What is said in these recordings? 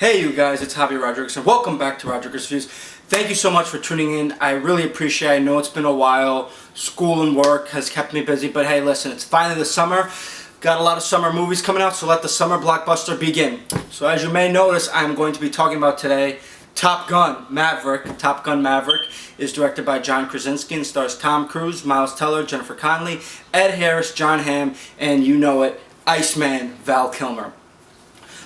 Hey you guys, it's Javier Rodriguez and welcome back to Rodriguez Reviews. Thank you so much for tuning in. I really appreciate it. I know it's been a while. School and work has kept me busy, but hey, listen, it's finally the summer. Got a lot of summer movies coming out, so let the summer blockbuster begin. So as you may notice, I'm going to be talking about today Top Gun Maverick. Top Gun Maverick is directed by John Krasinski and stars Tom Cruise, Miles Teller, Jennifer Connelly, Ed Harris, John Hamm, and you know it, Iceman Val Kilmer.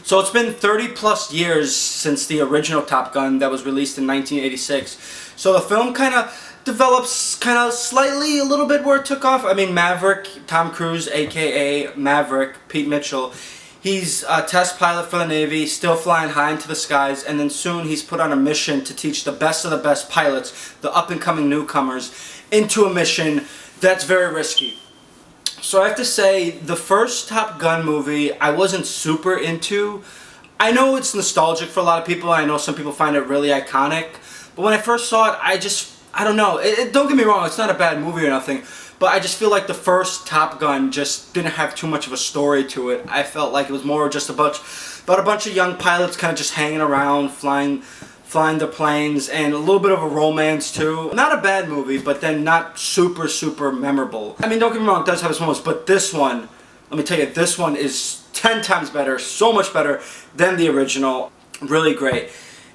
So it's been 30 plus years since the original Top Gun that was released in 1986. So the film kind of develops slightly a little bit where it took off. I mean, Maverick, Tom Cruise, aka Maverick, Pete Mitchell, he's a test pilot for the Navy, still flying high into the skies, and then soon he's put on a mission to teach the best of the best pilots, the up-and-coming newcomers, into a mission that's very risky. So I have to say, the first Top Gun movie I wasn't super into. I know it's nostalgic for a lot of people. I know some people find it really iconic. But when I first saw it, I don't know. Don't get me wrong, it's not a bad movie or nothing. But I just feel like the first Top Gun just didn't have too much of a story to it. I felt like it was more just about a bunch of young pilots kind of just hanging around, flying the planes, and a little bit of a romance too. Not a bad movie, but then not super memorable. I mean, don't get me wrong, it does have its moments, but this one, let me tell you, this one is 10 times better, so much better than the original. Really great.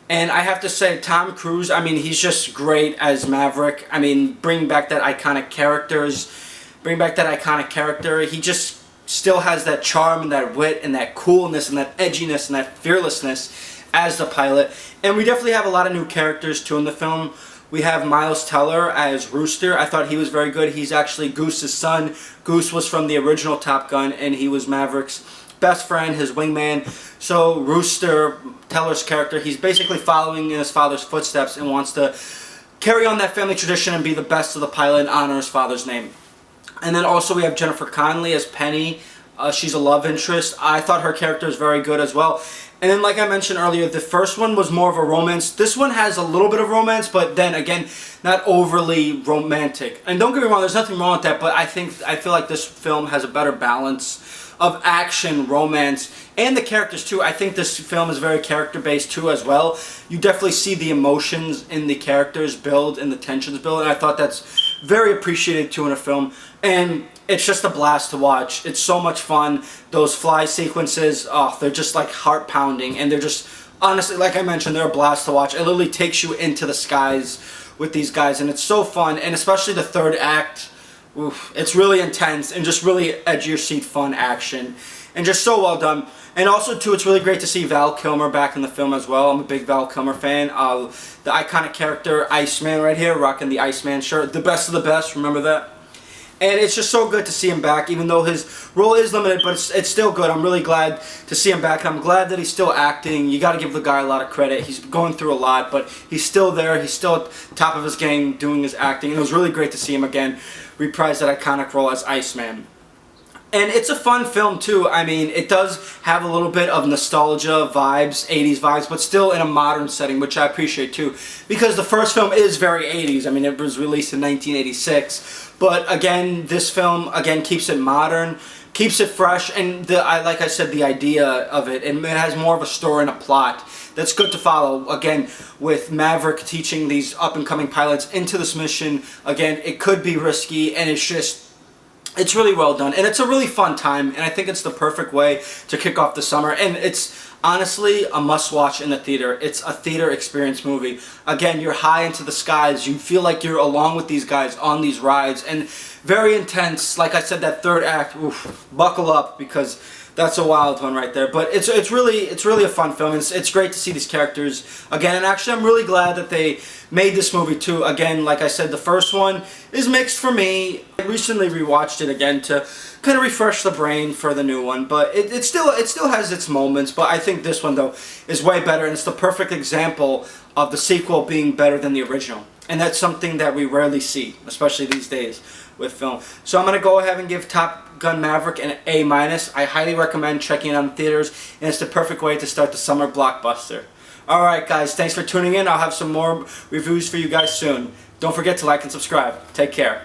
And I have to say, Tom Cruise, I mean, he's just great as Maverick. I mean, bring back that iconic character. He just still has that charm and that wit and that coolness and that edginess and that fearlessness as the pilot. And we definitely have a lot of new characters too in the film. We have Miles Teller as Rooster. I thought he was very good. He's actually Goose's son. Goose was from the original Top Gun, and he was Maverick's best friend, his wingman. So Rooster, Teller's character, he's basically following in his father's footsteps and wants to carry on that family tradition and be the best of the pilot and honor his father's name. And then also we have Jennifer Connelly as Penny. She's a love interest. I thought her character is very good as well. And then, like I mentioned earlier, the first one was more of a romance. This one has a little bit of romance, but then again, not overly romantic. And don't get me wrong, there's nothing wrong with that, but I feel like this film has a better balance of action, romance, and the characters too. I think this film is very character-based too as well. You definitely see the emotions in the characters build and the tensions build, and I thought that's very appreciated too in a film. And it's just a blast to watch. It's so much fun. Those fly sequences, oh, they're just like heart-pounding, and they're just, honestly, like I mentioned, they're a blast to watch. It literally takes you into the skies with these guys, and it's so fun. And especially the third act, oof, it's really intense and just really edge-your-seat fun action, and just so well done. And also too, it's really great to see Val Kilmer back in the film as well. I'm a big Val Kilmer fan. The iconic character Iceman right here, rocking the Iceman shirt, the best of the best. Remember that? And it's just so good to see him back, even though his role is limited, but it's still good. I'm really glad to see him back, and I'm glad that he's still acting. You got to give the guy a lot of credit. He's going through a lot, but he's still there. He's still at the top of his game doing his acting, and it was really great to see him again reprise that iconic role as Iceman. And it's a fun film too. I mean, it does have a little bit of nostalgia vibes, 80s vibes, but still in a modern setting, which I appreciate too. Because the first film is very 80s. I mean, it was released in 1986. But again, this film, again, keeps it modern, keeps it fresh, and like I said, the idea of it, and it has more of a story and a plot that's good to follow. Again, with Maverick teaching these up-and-coming pilots into this mission, again, it could be risky, and it's really well done, and it's a really fun time, and I think it's the perfect way to kick off the summer, and it's honestly a must-watch in the theater. It's a theater experience movie. Again, you're high into the skies. You feel like you're along with these guys on these rides, and very intense. Like I said, that third act, oof, buckle up, because that's a wild one right there. But it's really a fun film. It's great to see these characters again, and actually I'm really glad that they made this movie too. Again, like I said, the first one is mixed for me. I recently rewatched it again to kind of refresh the brain for the new one, but it still has its moments. But I think this one though is way better, and it's the perfect example of the sequel being better than the original. And that's something that we rarely see, especially these days with film. So I'm going to go ahead and give Top Gun Maverick an A-. I highly recommend checking it out in theaters, and it's the perfect way to start the summer blockbuster. Alright guys, thanks for tuning in. I'll have some more reviews for you guys soon. Don't forget to like and subscribe. Take care.